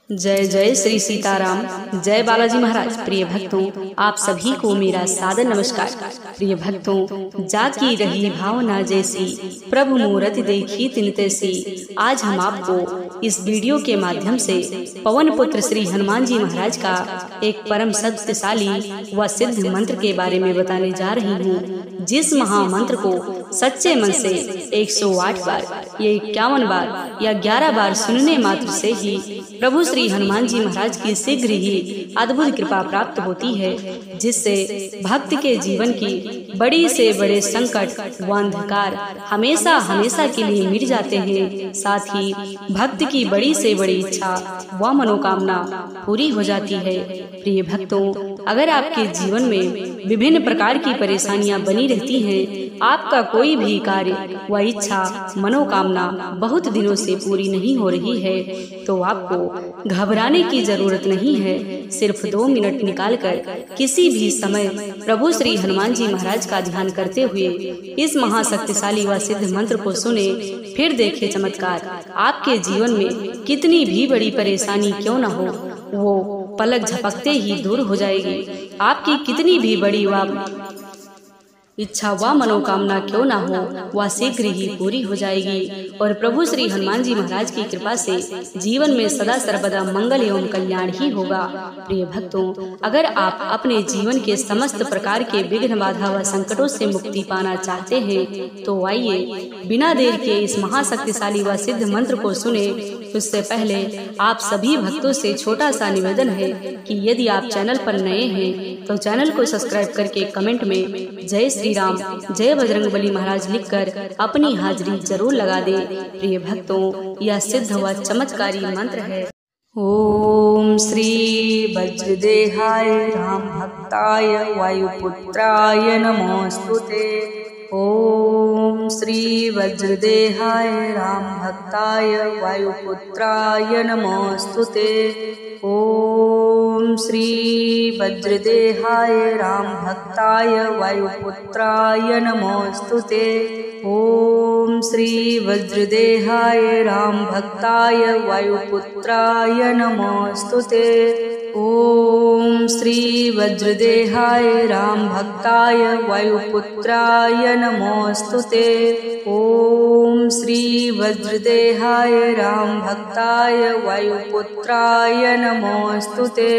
जय जय श्री सीताराम। जय बालाजी महाराज। प्रिय भक्तों, आप सभी को मेरा सादर नमस्कार। प्रिय भक्तों, जाकी रही भावना जैसी, प्रभु मूरति देखी तिन तैसी। आज हम आपको इस वीडियो के माध्यम से पवन पुत्र श्री हनुमान जी महाराज का एक परम शक्तिशाली व सिद्ध मंत्र के बारे में बताने जा रही हूँ, जिस महामंत्र को सच्चे मन से 108 बार या 51 बार या 11 बार सुनने मात्र से ही प्रभु श्री हनुमान जी महाराज की शीघ्र ही अद्भुत कृपा प्राप्त होती है, जिससे भक्त के जीवन की बड़ी से बड़े संकट व अंधकार हमेशा हमेशा के लिए मिट जाते हैं। साथ ही भक्त की बड़ी से बड़ी इच्छा व मनोकामना पूरी हो जाती है। प्रिय भक्तों, अगर आपके जीवन में विभिन्न प्रकार की परेशानियां बनी रहती हैं, आपका कोई भी कार्य व इच्छा मनोकामना बहुत दिनों से पूरी नहीं हो रही है, तो आपको घबराने की जरूरत नहीं है। सिर्फ 2 मिनट निकालकर किसी भी समय प्रभु श्री हनुमान जी महाराज का ध्यान करते हुए इस महाशक्तिशाली व सिद्ध मंत्र को सुने, फिर देखे चमत्कार। आपके जीवन में कितनी भी बड़ी परेशानी क्यों न हो, वो पलक झपकते ही दूर हो जाएगी। आपकी कितनी भी बड़ी इच्छा व मनोकामना क्यों ना हो, वह शीघ्र ही पूरी हो जाएगी और प्रभु श्री हनुमान जी महाराज की कृपा से जीवन में सदा सर्वदा मंगल एवं कल्याण ही होगा। प्रिय भक्तों, अगर आप अपने जीवन के समस्त प्रकार के विघ्न बाधा व संकटों से मुक्ति पाना चाहते हैं, तो आइए बिना देर के इस महाशक्तिशाली व सिद्ध मंत्र को सुने। उससे पहले आप सभी भक्तों से छोटा सा निवेदन है कि यदि आप चैनल पर नए हैं तो चैनल को सब्सक्राइब करके कमेंट में जय श्री राम, जय बजरंगबली महाराज लिखकर अपनी हाजिरी जरूर लगा दे। प्रिय भक्तों, यह सिद्ध व चमत्कारी मंत्र है। ओम श्री वज्रदेहाय राम भक्ताय वायुपुत्राय नमोस्तुते। ओम श्री वज्रदेहाय राम भक्ताय वायुपुत्राय नमोस्तुते। ओम श्री वज्रदेहाय राम भक्ताय वायुपुत्राय नमोस्तुते। ओम श्री वज्रदेहाय राम भक्ताय वायुपुत्राय नमोस्तुते। ओम श्री वज्रदेहाय राम भक्ताय वायुपुत्राय नमोस्तुते। ओम श्री वज्रदेहाय राम भक्ताय वायुपुत्राय नमोस्तुते।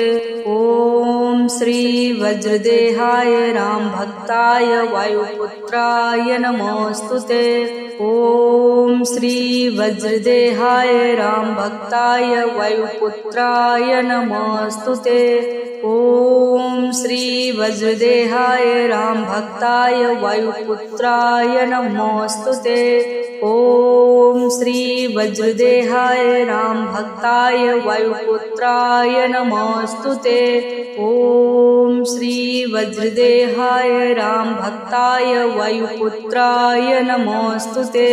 ओम श्री वज्रदेहाय राम भक्ताय वायुपुत्राय नमोस्तुते। ओम श्री वज्रदेहाय राम भक्ताय वायुपुत्राय नमोस्तुते। ओम श्री वज्रदेहाय राम भक्ताय वायुपुत्राय नमोस्तुते। ओम श्री वज्रदेहाय राम भक्ताय वायुपुत्राय नमोस्तुते। ओम श्री वज्रदेहाय राम भक्ताय वायुपुत्राय नमोस्तुते।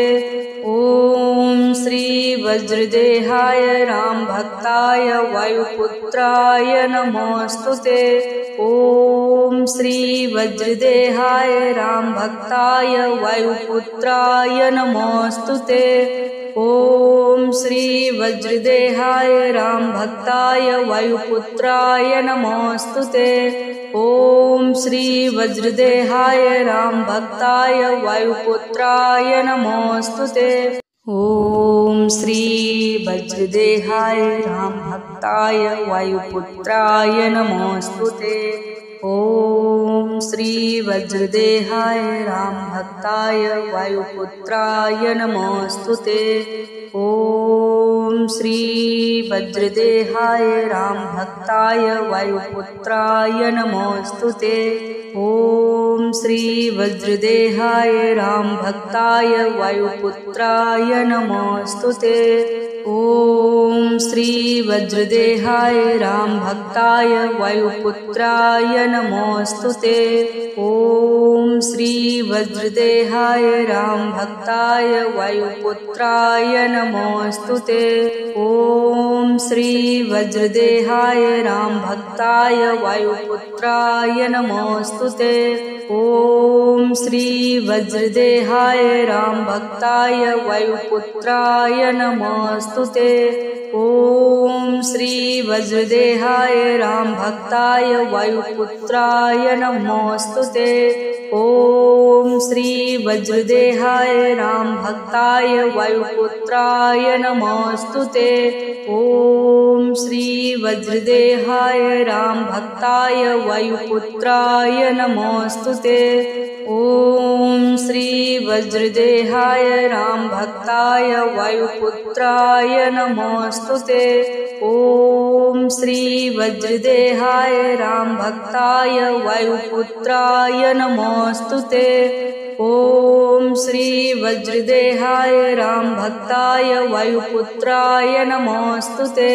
ओम श्री वज्रदेहाय राम भक्ताय वायुपुत्राय नमोस्तुते। ओम श्री वज्रदेहाय राम भक्ताय वायुपुत्राय नमोस्तुते। ओम श्री वज्रदेहाय राम भक्ताय वायुपुत्राय नमोस्तुते। ओम श्री वज्रदेहाय राम भक्ताय वायुपुत्राय नमोस्तुते। ओम श्री वज्रदेहाय राम भक्ताय वायुपुत्राय नमोस्तुते। ओम श्री वज्रदेहाय राम भक्ताय वायुपुत्राय नमोस्तुते। ओम श्री वज्रदेहाय राम भक्ताय वायुपुत्राय नमोस्तुते। ओम श्री वज्रदेहाय राम भक्ताय वायुपुत्राय नमोस्तुते। ओम श्री वज्रदेहाय राम भक्ताय वायुपुत्राय नमोस्तुते। ओम श्री वज्रदेहाय राम भक्ताय वायुपुत्राय नमोस्तुते। ओम श्री वज्रदेहाय राम भक्ताय वायुपुत्राय नमोस्तुते। ओम श्री वज्रदेहाय राम भक्ताय वायुपुत्राय नमोस्तुते। ओम श्री वज्रदेहाय रामभक्ताय वायुपुत्राय नमोऽस्तुते। ॐ श्री वज्रदेहाय रामभक्ताय वायुपुत्राय नमोऽस्तुते। ॐ श्री वज्रदेहाय रामभक्ताय वायुपुत्राय नमोऽस्तुते। ॐ श्री वज्रदेहाय रामभक्ताय वायुपुत्राय नमोऽस्तुते। ॐ श्री वज्रदेहाय रामभक्ताय वायुपुत्राय नमोऽस्तुते। ॐ श्री वज्रदेहाय रामभक्ताय वायुपुत्राय नमोऽस्तुते।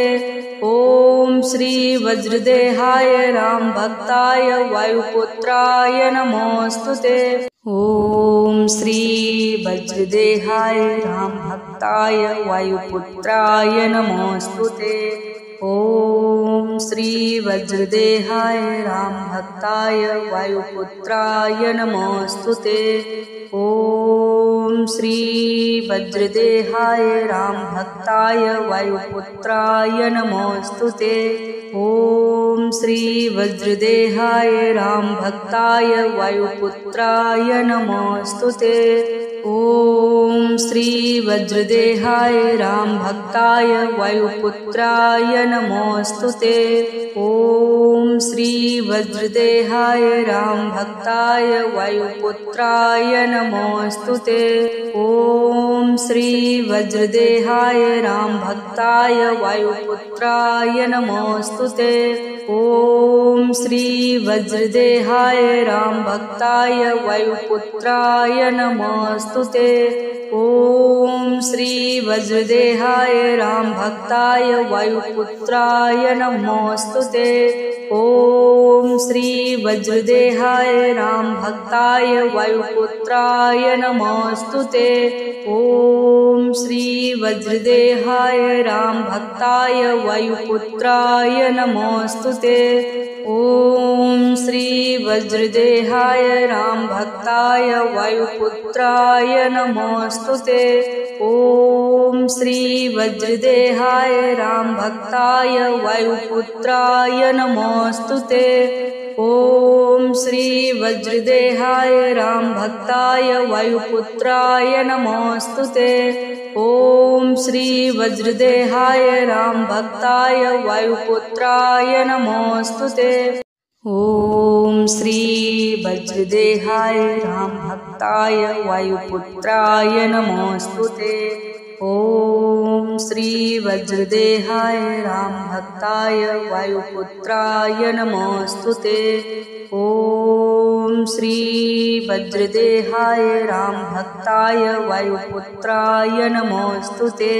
ॐ श्री वज्रदेहाय रामभक्ताय वायुपुत्राय नमोऽस्तुते। ॐ श्री वज्रदेहाय रामभक्ताय वायुपुत्राय नमोऽस्तुते। ॐ श्री वज्रदेहाय रामभक्ताय वायुपुत्राय नमोऽस्तुते। ॐ श्री वज्रदेहाय रामभक्ताय वायुपुत्राय नमोऽस्तुते। ॐ श्री वज्रदेहाय रामभक्ताय वायुपुत्राय नमोऽस्तुते। ॐ श्री वज्रदेहाय रामभक्ताय वायुपुत्राय नमोऽस्तुते। ॐ श्री वज्रदेहाय रामभक्ताय वायुपुत्राय नमोऽस्तुते। ॐ श्री वज्रदेहाय रामभक्ताय वायुपुत्राय नमोऽस्तुते। ॐ श्री वज्रदेहाय रामभक्ताय वायुपुत्राय नमोऽस्तुते। ॐ श्री वज्रदेहाय रामभक्ताय वायुपुत्राय नमोऽस्तुते। ॐ श्री वज्रदेहाय रामभक्ताय वायुपुत्राय नमोऽस्तुते। ॐ श्री वज्रदेहाय रामभक्ताय वायुपुत्राय नमोऽस्तुते। ॐ श्री वज्रदेहाय रामभक्ताय वायुपुत्राय नमोऽस्तुते। ॐ श्री वज्रदेहाय रामभक्ताय वायुपुत्राय नमोऽस्तुते। ॐ श्री वज्रदेहाय रामभक्ताय वायुपुत्राय नमोऽस्तुते। ॐ श्री वज्रदेहाय रामभक्ताय वायुपुत्राय नमोऽस्तुते। ॐ श्री वज्रदेहाय रामभक्ताय वायुपुत्राय नमोऽस्तुते। ॐ श्री वज्रदेहाय रामभक्ताय वायुपुत्राय नमोऽस्तुते। ॐ श्री वज्रदेहाय रामभक्ताय वायुपुत्राय नमोऽस्तुते।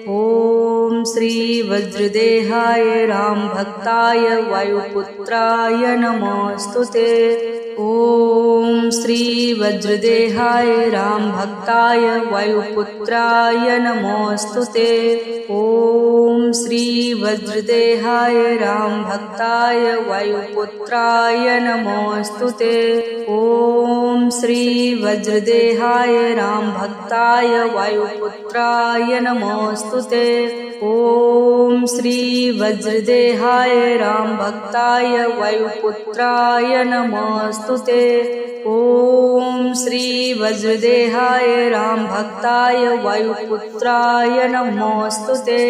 ॐ श्री वज्रदेहाय रामभक्ताय वायुपुत्राय नमोऽस्तुते। ॐ श्री वज्रदेहाय रामभक्ताय वायुपुत्राय नमोऽस्तुते। ॐ श्री वज्रदेहाय रामभक्ताय वायुपुत्राय नमोऽस्तुते। ॐ श्री वज्रदेहाय रामभक्ताय वायुपुत्राय नमोऽस्तुते। ॐ श्री वज्रदेहाय रामभक्ताय वायुपुत्राय नमोऽस्तुते। ॐ श्री वज्रदेहाय रामभक्ताय वायुपुत्राय नमोऽस्तुते।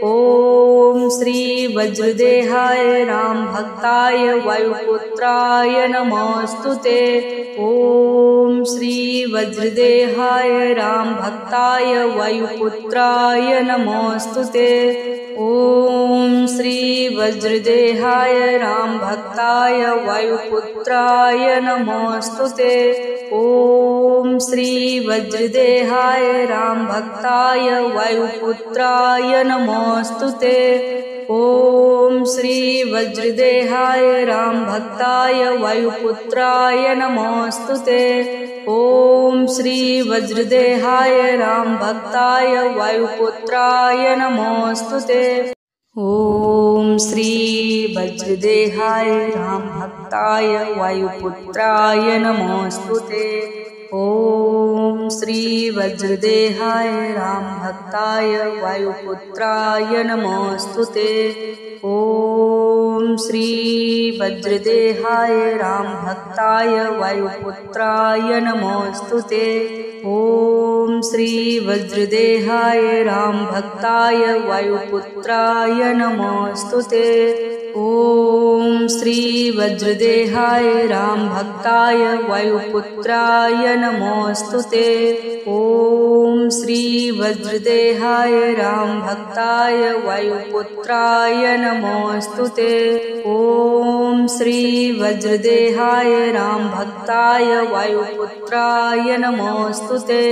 ॐ श्री वज्रदेहाय रामभक्ताय वायुपुत्राय नमोऽस्तुते। ॐ श्री वज्रदेहाय रामभक्ताय वायुपुत्राय नमोऽस्तुते। ॐ श्री वज्रदेहाय रामभक्ताय वायुपुत्राय नमोऽस्तुते। ॐ श्री वज्रदेहाय रामभक्ताय वायुपुत्राय नमोऽस्तुते। ॐ श्री वज्रदेहाय रामभक्ताय वायुपुत्राय नमोऽस्तुते। ॐ श्री वज्रदेहाय रामभक्ताय वायुपुत्राय नमोऽस्तुते। ॐ श्री वज्रदेहाय रामभक्ताय वायुपुत्राय नमोऽस्तुते। ॐ श्री वज्रदेहाय रामभक्ताय वायुपुत्राय नमोऽस्तुते। ॐ श्री वज्रदेहाय रामभक्ताय वायुपुत्राय नमोऽस्तुते। ॐ श्री वज्रदेहाय रामभक्ताय वायुपुत्राय नमोऽस्तुते। ॐ श्री वज्रदेहाय रामभक्ताय वायुपुत्राय नमोऽस्तुते। ॐ श्री वज्रदेहाय रामभक्ताय वायुपुत्राय नमोऽस्तुते। ॐ श्री वज्रदेहाय रामभक्ताय वायुपुत्राय नमोऽस्तुते।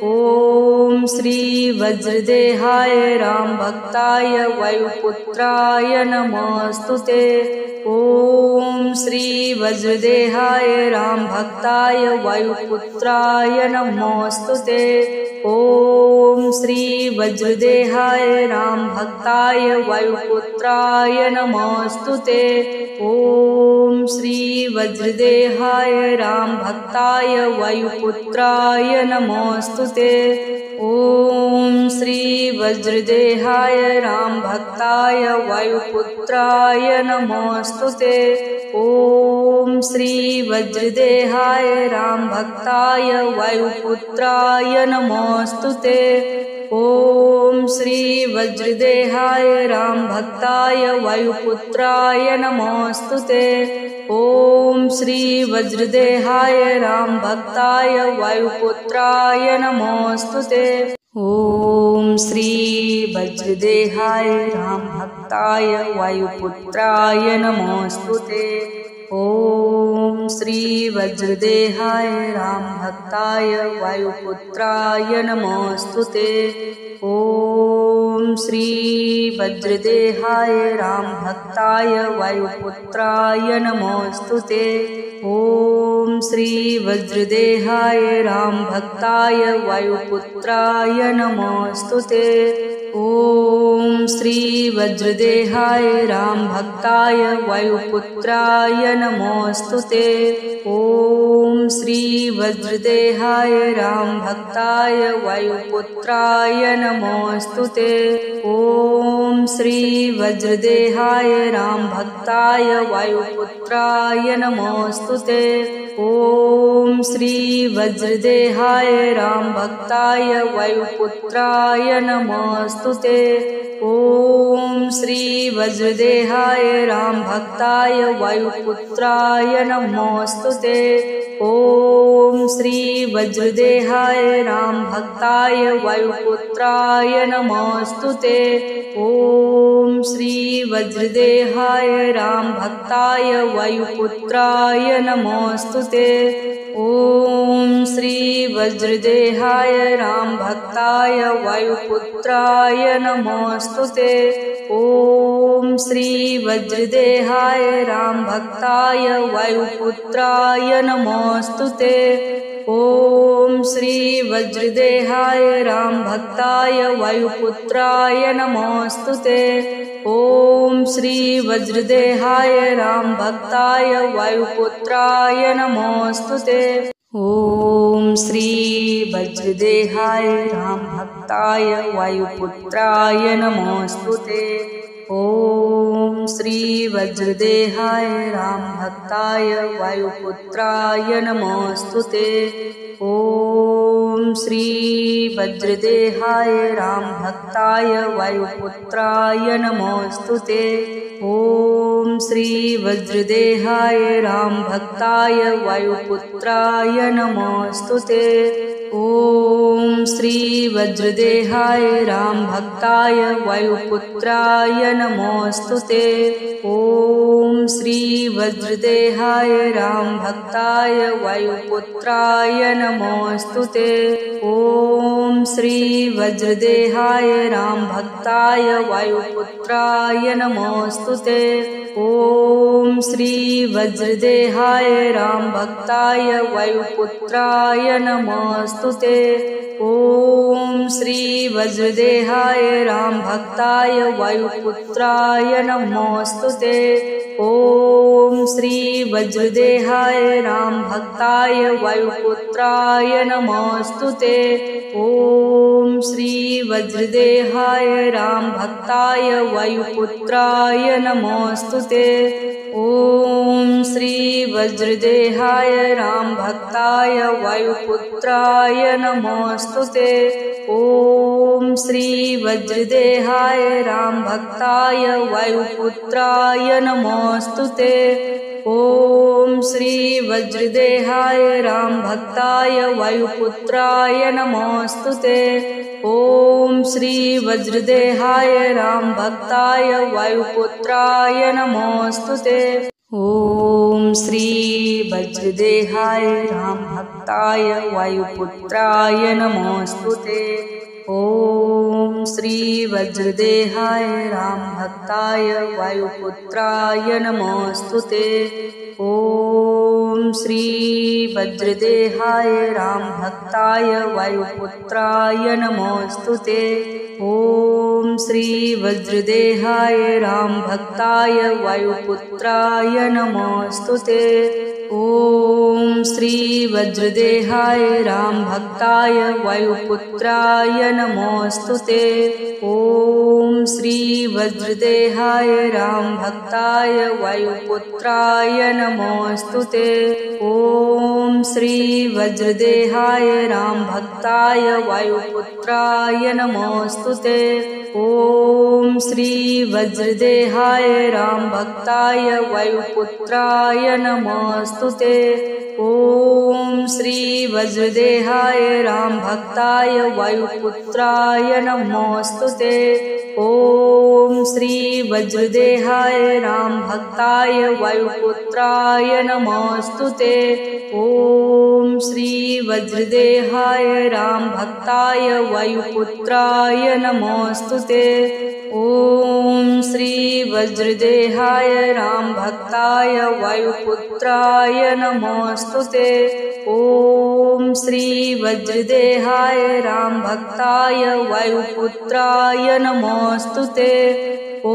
ॐ श्री वज्रदेहाय रामभक्ताय वायुपुत्राय नमोऽस्तुते। ॐ श्री वज्रदेहाय रामभक्ताय वायुपुत्राय नमोऽस्तुते। ॐ श्री वज्रदेहाय रामभक्ताय वायुपुत्राय नमोऽस्तुते। ॐ श्री वज्रदेहाय रामभक्ताय वायुपुत्राय नमोऽस्तुते। ॐ श्री वज्रदेहाय रामभक्ताय वायुपुत्राय नमोऽस्तुते। ॐ श्री वज्रदेहाय रामभक्ताय वायुपुत्राय नमोऽस्तुते। ॐ श्री वज्रदेहाय रामभक्ताय वायुपुत्राय नमोऽस्तुते। ॐ श्री वज्रदेहाय रामभक्ताय वायुपुत्राय नमोऽस्तुते। ॐ श्री वज्रदेहाय रामभक्ताय वायुपुत्राय नमोऽस्तुते। ॐ श्री वज्रदेहाय रामभक्ताय वायुपुत्राय नमोऽस्तुते। ॐ श्री वज्रदेहाय रामभक्ताय वायुपुत्राय नमोऽस्तुते। ॐ श्री वज्रदेहाय रामभक्ताय वायुपुत्राय नमोऽस्तुते। ॐ श्री वज्रदेहाय रामभक्ताय वायुपुत्राय नमोऽस्तुते। ॐ श्री वज्रदेहाय रामभक्ताय वायुपुत्राय नमोऽस्तुते। ॐ श्री वज्रदेहाय रामभक्ताय वायुपुत्राय नमोऽस्तुते। ॐ श्री वज्रदेहाय रामभक्ताय वायुपुत्राय नमोऽस्तुते। ॐ श्री वज्रदेहाय रामभक्ताय वायुपुत्राय नमोऽस्तुते। ॐ श्री वज्रदेहाय रामभक्ताय वायुपुत्राय नमोऽस्तुते। ॐ श्री वज्रदेहाय रामभक्ताय वायुपुत्राय नमोऽस्तुते। ॐ श्री वज्रदेहाय रामभक्ताय वायुपुत्राय नमोऽस्तुते। ॐ श्री वज्रदेहाय रामभक्ताय वायुपुत्राय नमोऽस्तुते। ॐ श्री वज्रदेहाय रामभक्ताय वायुपुत्राय नमोऽस्तुते। ॐ श्री वज्रदेहाय रामभक्ताय वायुपुत्राय नमोऽस्तुते। ॐ श्री वज्रदेहाय रामभक्ताय वायुपुत्राय नमोऽस्तुते। ॐ श्री वज्रदेहाय रामभक्ताय वायुपुत्राय नमोऽस्तुते। ॐ श्री वज्रदेहाय रामभक्ताय वायुपुत्राय नमोऽस्तुते। ॐ श्री वज्रदेहाय रामभक्ताय वायुपुत्राय नमोऽस्तुते। ॐ श्री वज्रदेहाय रामभक्ताय वायुपुत्राय नमोऽस्तुते। ॐ श्री वज्रदेहाय रामभक्ताय वायुपुत्राय नमोऽस्तुते। ॐ श्री वज्रदेहाय रामभक्ताय वायुपुत्राय नमोऽस्तुते। ॐ श्री वज्रदेहाय रामभक्ताय वायुपुत्राय नमोऽस्तुते। नमोऽस्तुते। ॐ श्री वज्रदेहाय रामभक्ताय वायुपुत्राय नमोऽस्तुते। ॐ श्री वज्रदेहाय रामभक्ताय वायुपुत्राय नमोऽस्तुते। ॐ श्री वज्रदेहाय रामभक्ताय वायुपुत्राय नमोऽस्तुते। ॐ श्री वज्रदेहाय रामभक्ताय वायुपुत्राय नमोऽस्तुते। ॐ श्री वज्रदेहाय रामभक्ताय वायुपुत्राय नमोऽस्तुते। ॐ श्री वज्रदेहाय रामभक्ताय वायुपुत्राय नमोऽस्तुते। ॐ श्री वज्रदेहाय रामभक्ताय वायुपुत्राय नमोऽस्तुते। ॐ श्री वज्रदेहाय रामभक्ताय वायुपुत्राय नमोऽस्तुते। ॐ श्री वज्रदेहाय रामभक्ताय वायुपुत्राय नमोऽस्तुते। ॐ श्री वज्रदेहाय रामभक्ताय वायुपुत्राय नमोऽस्तुते। ॐ श्री वज्रदेहाय रामभक्ताय वायुपुत्राय नमोऽस्तुते। ॐ श्री वज्रदेहाय रामभक्ताय वायुपुत्राय नमोऽस्तुते। ॐ श्री वज्रदेहाय रामभक्ताय वायुपुत्राय नमोऽस्तुते। ॐ श्री वज्रदेहाय रामभक्ताय वायुपुत्राय नमोऽस्तुते। ॐ श्री वज्रदेहाय रामभक्ताय वायुपुत्राय नमोऽस्तुते। ॐ श्री वज्रदेहाय रामभक्ताय वायुपुत्राय नमोऽस्तुते। ॐ श्री वज्रदेहाय रामभक्ताय वायुपुत्राय नमोऽस्तुते। ॐ श्री वज्रदेहाय रामभक्ताय वायुपुत्राय नमोऽस्तुते। ॐ श्री वज्रदेहाय रामभक्ताय वायुपुत्राय नमोऽस्तुते। ॐ श्री वज्रदेहाय रामभक्ताय वायुपुत्राय नमोऽस्तुते।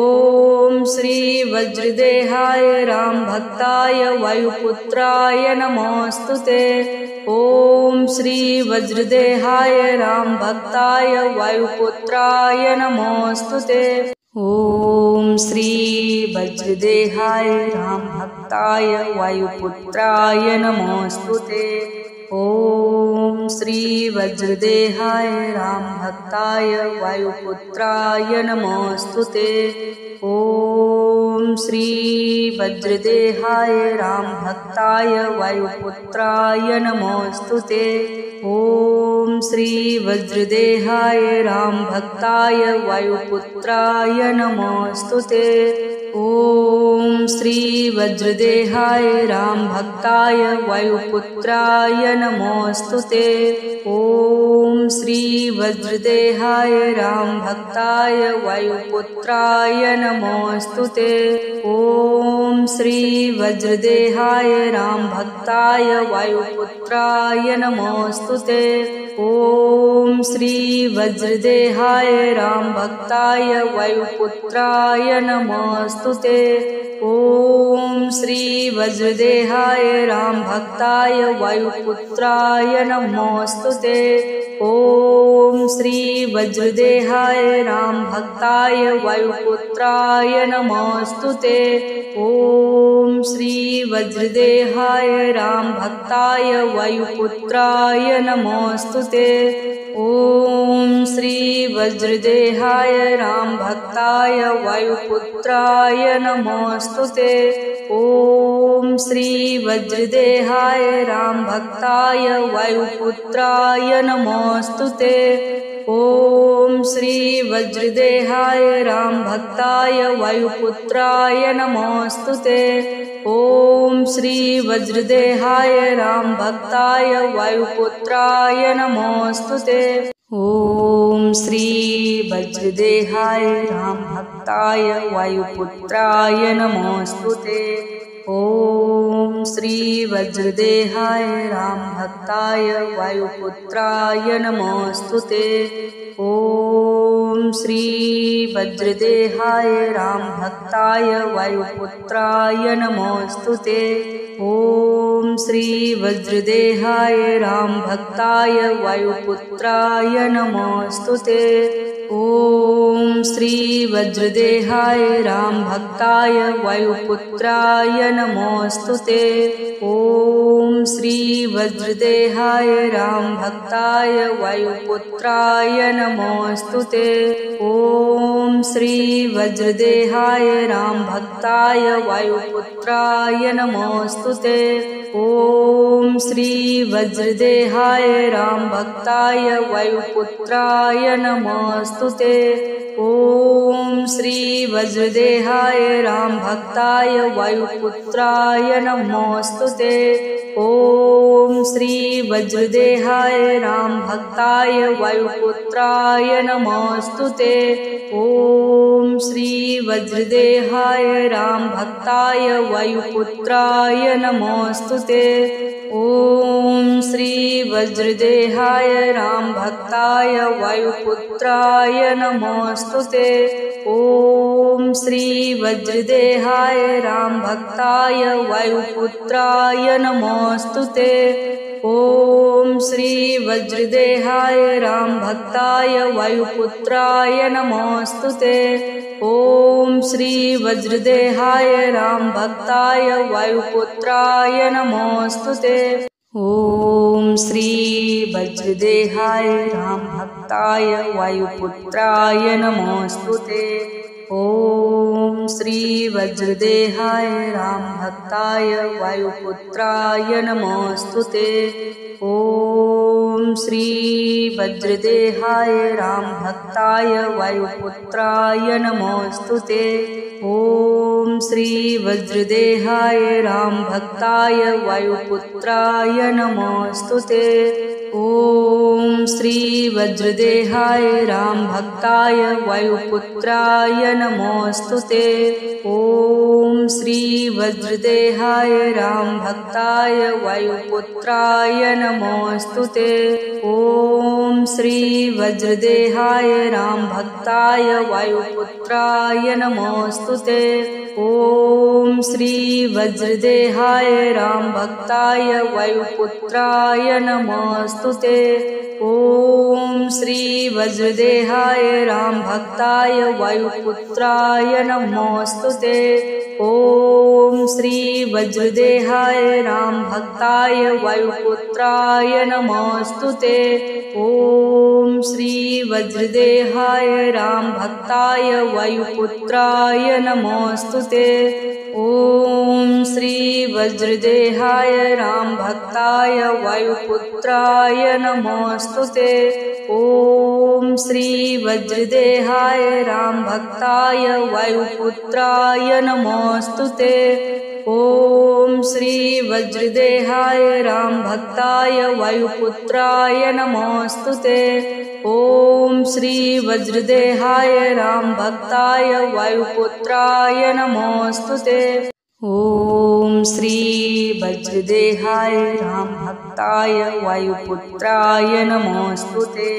ॐ श्री वज्रदेहाय रामभक्ताय वायुपुत्राय नमोऽस्तुते। ॐ श्री वज्रदेहाय रामभक्ताय वायुपुत्राय नमोऽस्तुते। ॐ श्री वज्रदेहाय रामभक्ताय वायुपुत्राय नमोऽस्तुते। ॐ श्री वज्रदेहाय रामभक्ताय वायुपुत्राय नमोऽस्तुते। ॐ श्री वज्रदेहाय रामभक्ताय वायुपुत्राय नमोऽस्तुते। ॐ श्री वज्रदेहाय रामभक्ताय वायुपुत्राय नमोऽस्तुते। ॐ श्री वज्रदेहाय रामभक्ताय वायुपुत्राय नमोऽस्तुते। ॐ श्री वज्रदेहाय रामभक्ताय वायुपुत्राय नमोऽस्तुते। ॐ श्री वज्रदेहाय रामभक्ताय वायुपुत्राय नमोऽस्तुते। ॐ श्री वज्रदेहाय रामभक्ताय वायुपुत्राय नमोऽस्तुते। ॐ श्री वज्रदेहाय रामभक्ताय वायुपुत्राय नमोऽस्तुते। ॐ श्री वज्रदेहाय रामभक्ताय वायुपुत्राय नमोऽस्तुते। ॐ श्री वज्रदेहाय रामभक्ताय वायुपुत्राय नमोऽस्तुते। ॐ श्री वज्रदेहाय रामभक्ताय वायुपुत्राय नमोऽस्तुते। ॐ श्री वज्रदेहाय रामभक्ताय वायुपुत्राय नमोऽस्तुते। ॐ श्री वज्रदेहाय रामभक्ताय वायुपुत्राय नमोऽस्तुते। ॐ श्री वज्रदेहाय रामभक्ताय वायुपुत्राय नमोऽस्तुते। ॐ श्री वज्रदेहाय रामभक्ताय वायुपुत्राय नमोऽस्तुते। ॐ श्री वज्रदेहाय रामभक्ताय वायुपुत्राय नमोऽस्तुते। ॐ श्री वज्रदेहाय रामभक्ताय वायुपुत्राय नमोऽस्तुते। ॐ श्री वज्रदेहाय रामभक्ताय वायुपुत्राय नमोऽस्तुते। ॐ श्री वज्रदेहाय रामभक्ताय वायुपुत्राय नमोऽस्तुते। ॐ श्री वज्रदेहाय रामभक्ताय वायुपुत्राय नमोऽस्तुते। ॐ श्री वज्रदेहाय रामभक्ताय वायुपुत्राय नमोऽस्तुते। ॐ श्री वज्रदेहाय रामभक्ताय वायुपुत्राय नमोऽस्तुते। ॐ श्री वज्रदेहाय रामभक्ताय वायुपुत्राय नमोऽस्तुते। ॐ श्री वज्रदेहाय रामभक्ताय वायुपुत्राय नमोऽस्तुते। ॐ श्री वज्रदेहाय रामभक्ताय वायुपुत्राय नमोऽस्तुते। ॐ श्री वज्रदेहाय रामभक्ताय वायुपुत्राय नमोऽस्तुते। ॐ श्री वज्रदेहाय रामभक्ताय वायुपुत्राय नमोऽस्तुते। ॐ श्री वज्रदेहाय रामभक्ताय वायुपुत्राय नमोऽस्तुते। ॐ श्री वज्रदेहाय रामभक्ताय वायुपुत्राय नमोऽस्तुते। ॐ श्री वज्रदेहाय रामभक्ताय वायुपुत्राय नमोऽस्तुते। ॐ श्री वज्रदेहाय रामभक्ताय वायुपुत्राय नमोऽस्तुते। ॐ श्री वज्रदेहाय रामभक्ताय वायुपुत्राय नमोऽस्तुते। ॐ श्री वज्रदेहाय रामभक्ताय वायुपुत्राय नमोऽस्तुते। ॐ श्री वज्रदेहाय रामभक्ताय वायुपुत्राय नमोऽस्तुते। ॐ श्री वज्रदेहाय रामभक्ताय वायुपुत्राय नमोऽस्तुते। ॐ श्री वज्रदेहाय रामभक्ताय वायुपुत्राय नमोऽस्तुते। ॐ श्री वज्रदेहाय रामभक्ताय वायुपुत्राय नमोऽस्तुते। ॐ श्री वज्रदेहाय रामभक्ताय वायुपुत्राय नमोऽस्तुते। ॐ श्री वज्रदेहाय रामभक्ताय वायुपुत्राय नमोऽस्तुते। ॐ श्री वज्रदेहाय रामभक्ताय वायुपुत्राय नमोऽस्तुते। ॐ श्री वज्रदेहाय रामभक्ताय वायुपुत्राय नमोऽस्तुते। ॐ श्री वज्रदेहाय रामभक्ताय वायुपुत्राय नमोऽस्तुते। ॐ श्री वज्रदेहाय रामभक्ताय वायुपुत्राय नमोऽस्तुते। ॐ श्री वज्रदेहाय रामभक्ताय वायुपुत्राय नमोऽस्तुते। ॐ श्री वज्रदेहाय रामभक्ताय वायुपुत्राय नमोऽस्तुते।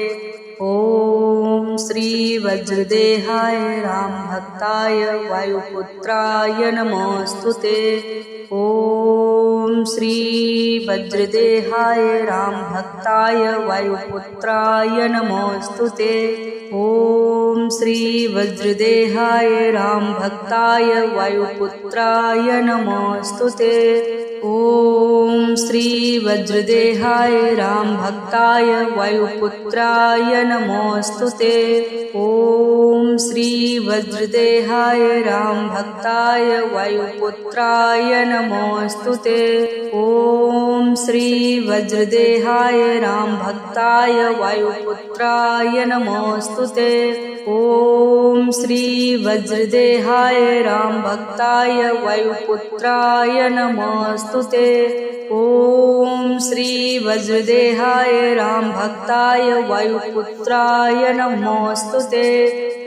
ॐ श्री वज्रदेहाय रामभक्ताय वायुपुत्राय नमोऽस्तुते। ॐ श्री वज्रदेहाय रामभक्ताय वायुपुत्राय नमोऽस्तुते। ॐ श्री वज्रदेहाय रामभक्ताय वायुपुत्राय नमोऽस्तुते। ॐ श्री वज्रदेहाय रामभक्ताय वायुपुत्राय नमोऽस्तुते। ॐ श्री वज्रदेहाय रामभक्ताय वायुपुत्राय नमोऽस्तुते। ॐ श्री वज्रदेहाय रामभक्ताय वायुपुत्राय नमोऽस्तुते। ॐ श्री वज्रदेहाय रामभक्ताय वायुपुत्राय नमोऽस्तुते। ॐ श्री वज्रदेहाय रामभक्ताय वायुपुत्राय नमोऽस्तुते।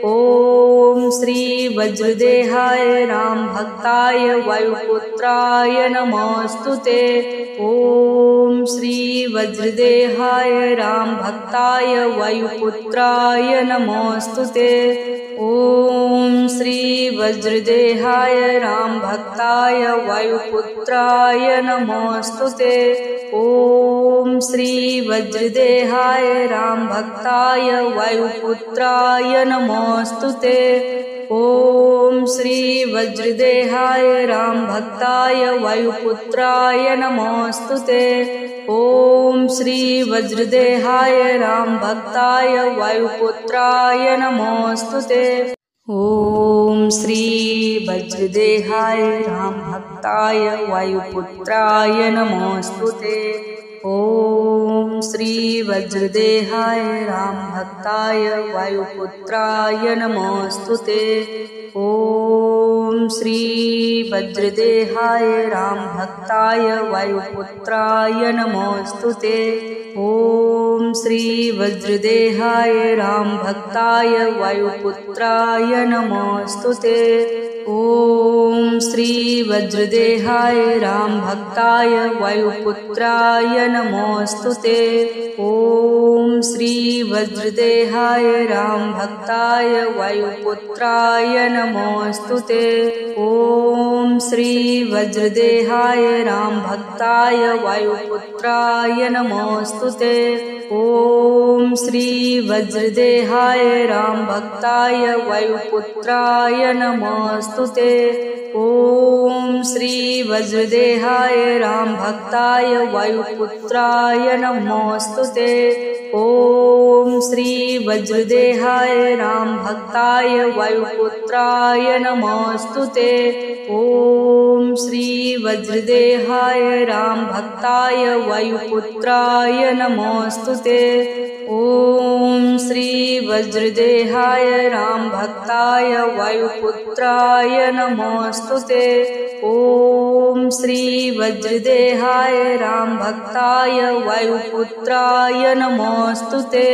ॐ श्री वज्रदेहाय रामभक्ताय वायुपुत्राय नमोऽस्तुते। ॐ श्री वज्रदेहाय रामभक्ताय वायुपुत्राय नमोऽस्तुते। ॐ श्री वज्रदेहाय रामभक्ताय वायुपुत्राय नमोऽस्तुते। ॐ श्री वज्रदेहाय रामभक्ताय वायुपुत्राय नमोऽस्तुते। ॐ श्री वज्रदेहाय रामभक्ताय वायुपुत्राय नमोऽस्तुते। ॐ श्री वज्रदेहाय रामभक्ताय वायुपुत्राय नमोऽस्तुते। ॐ श्री वज्रदेहाय रामभक्ताय वायुपुत्राय नमोऽस्तुते। ॐ श्री वज्रदेहाय रामभक्ताय वायुपुत्राय नमोऽस्तुते। ॐ श्री वज्रदेहाय रामभक्ताय वायुपुत्राय नमोऽस्तुते। ॐ श्री वज्रदेहाय रामभक्ताय वायुपुत्राय नमोऽस्तुते। ॐ श्री वज्रदेहाय रामभक्ताय वायुपुत्राय नमोऽस्तुते। ॐ श्री वज्रदेहाय रामभक्ताय वायुपुत्राय नमोऽस्तुते। ॐ श्री वज्रदेहाय रामभक्ताय वायुपुत्राय नमोऽस्तुते। ॐ श्री वज्रदेहाय रामभक्ताय वायुपुत्राय नमोऽस्तुते। ॐ श्री वज्रदेहाय रामभक्ताय वायुपुत्राय नमोऽस्तुते। ॐ श्री वज्रदेहाय रामभक्ताय वायुपुत्राय नमोऽस्तुते। ॐ श्री वज्रदेहाय रामभक्ताय वायुपुत्राय नमोऽस्तुते। ॐ श्री वज्रदेहाय रामभक्ताय वायुपुत्राय नमोऽस्तुते। ॐ श्री वज्रदेहाय रामभक्ताय वायुपुत्राय नमोऽस्तुते।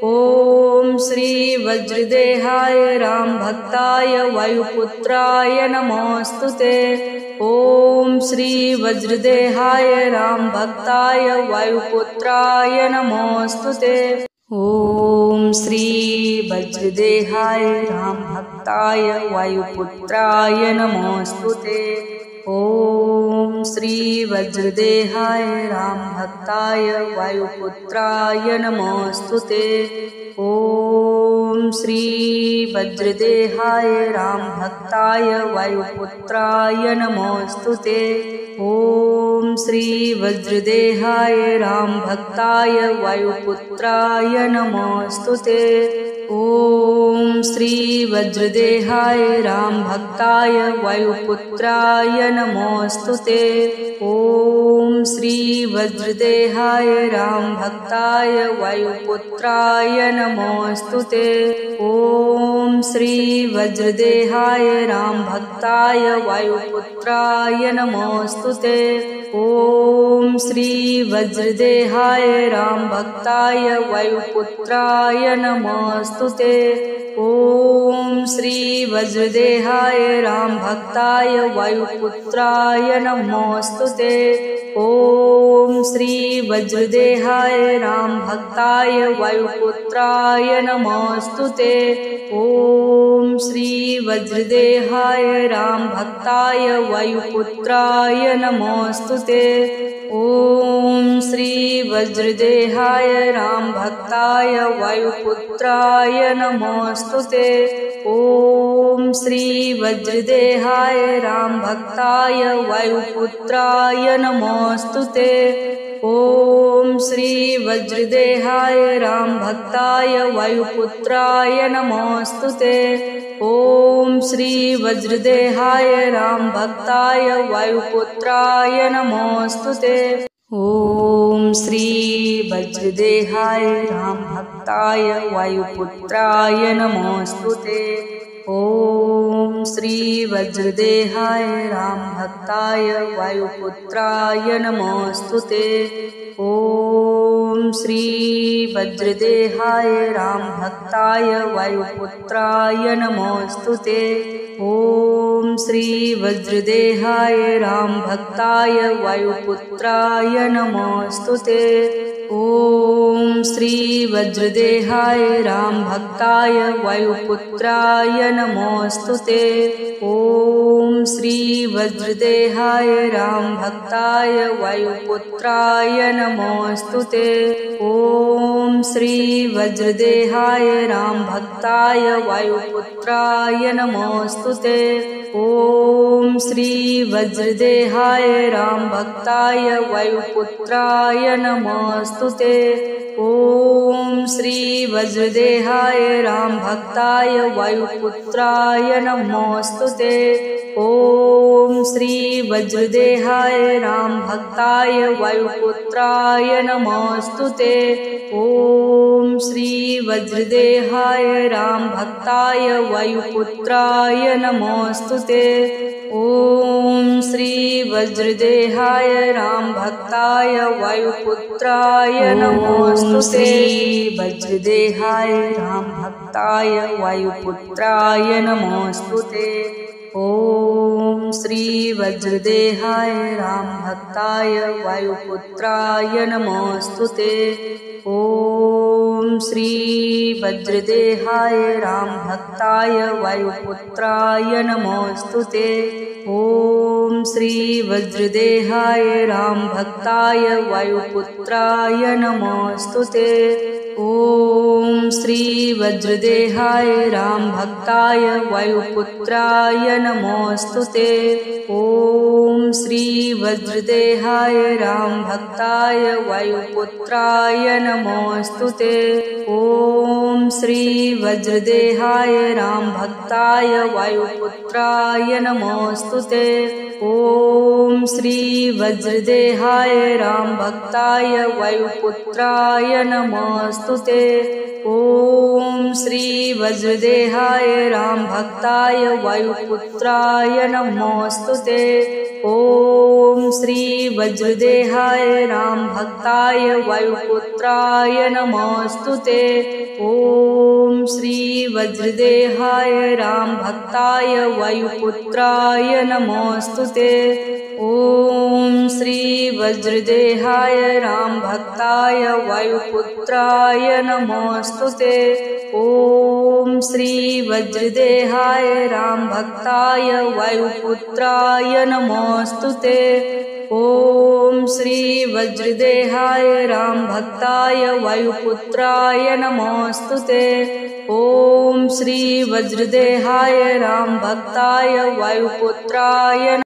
ॐ श्री वज्रदेहाय रामभक्ताय वायुपुत्राय नमोऽस्तुते। ॐ श्री वज्रदेहाय रामभक्ताय वायुपुत्राय नमोऽस्तुते। ॐ श्री वज्रदेहाय रामभक्ताय वायुपुत्राय नमोऽस्तुते। ॐ श्री वज्रदेहाय रामभक्ताय वायुपुत्राय नमोऽस्तुते। ॐ श्री वज्रदेहाय रामभक्ताय वायुपुत्राय नमोऽस्तुते। ॐ श्री वज्रदेहाय रामभक्ताय वायुपुत्राय नमोऽस्तुते। ॐ श्री वज्रदेहाय रामभक्ताय वायुपुत्राय नमोऽस्तुते। ॐ श्री वज्रदेहाय रामभक्ताय वायुपुत्राय नमोऽस्तुते। ॐ श्री वज्रदेहाय रामभक्ताय वायुपुत्राय नमोऽस्तुते। ॐ श्री वज्रदेहाय रामभक्ताय वायुपुत्राय नमोऽस्तुते। ॐ श्री वज्रदेहाय रामभक्ताय वायुपुत्राय नमोऽस्तुते। ॐ श्री वज्रदेहाय रामभक्ताय वायुपुत्राय नमोऽस्तुते। ॐ श्री वज्रदेहाय रामभक्ताय वायुपुत्राय नमोऽस्तुते। ॐ श्री वज्रदेहाय रामभक्ताय वायुपुत्राय नमोऽस्तुते। ॐ श्री वज्रदेहाय रामभक्ताय वायुपुत्राय नमोऽस्तुते। ॐ श्री वज्रदेहाय रामभक्ताय वायुपुत्राय नमोऽस्तुते। ॐ श्री वज्रदेहाय रामभक्ताय वायुपुत्राय नमोऽस्तुते। ॐ श्री वज्रदेहाय रामभक्ताय वायुपुत्राय नमोऽस्तुते। ॐ श्री वज्रदेहाय रामभक्ताय वायुपुत्राय नमोऽस्तुते। ॐ श्री वज्रदेहाय रामभक्ताय वायुपुत्राय नमोस्तुते। ॐ श्री वज्रदेहाय रामभक्ताय वायुपुत्राय नमोस्तुते। ॐ श्री वज्रदेहाय रामभक्ताय वायुपुत्राय नमोस्तुते। ॐ श्री वज्रदेहाय रामभक्ताय वायुपुत्राय नमोस्तुते। ॐ श्री वज्रदेहाय रामभक्ताय वायुपुत्राय नमोस्तुते। ॐ श्री वज्रदेहाय रामभक्ताय वायुपुत्राय नमोस्तुते। ॐ श्री वज्रदेहाय रामभक्ताय वायुपुत्राय नमोस्तुते। ॐ श्री वज्रदेहाय रामभक्ताय वायुपुत्राय नमोस्तुते। ॐ श्री वज्रदेहाय रामभक्ताय वायुपुत्राय नमोस्तुते। ॐ श्री वज्रदेहाय रामभक्ताय वायुपुत्राय नमोस्तुते। वज्रदेहाय रामभक्ताय वायुपुत्राय नमोस्तुते। ॐ श्री वज्रदेहाय रामभक्ताय वायुपुत्राय नमोस्तुते। ॐ श्री वज्रदेहाय रामभक्ताय वायुपुत्राय नमोस्तुते। ॐ श्री वज्रदेहाय रामभक्ताय वायुपुत्राय नमोस्तुते। ॐ श्री वज्रदेहाय रामभक्ताय वायुपुत्राय नमोस्तुते। ॐ श्री वज्रदेहाय रामभक्ताय वायुपुत्राय नमोस्तुते। ॐ श्री वज्रदेहाय रामभक्ताय वायुपुत्राय नमोस्तुते। ॐ श्री वज्रदेहाय रामभक्ताय वायुपुत्राय नमोस्तुते। ॐ श्री वज्रदेहाय रामभक्ताय वायुपुत्राय नमोस्तुते। ॐ श्री वज्रदेहाय रामभक्ताय वायुपुत्राय नमोस्तुते। ॐ श्री वज्रदेहाय रामभक्ताय वायुपुत्राय नमोस्तुते। ॐ श्री वज्रदेहाय रामभक्ताय वायुपुत्राय नमोस्तुते। ॐ श्री वज्रदेहाय रामभक्ताय वायुपुत्राय नमोस्तुते। ॐ श्री वज्रदेहाय रामभक्ताय वायुपुत्राय नमोस्तुते। ॐ श्री वज्रदेहाय रामभक्ताय वायुपुत्राय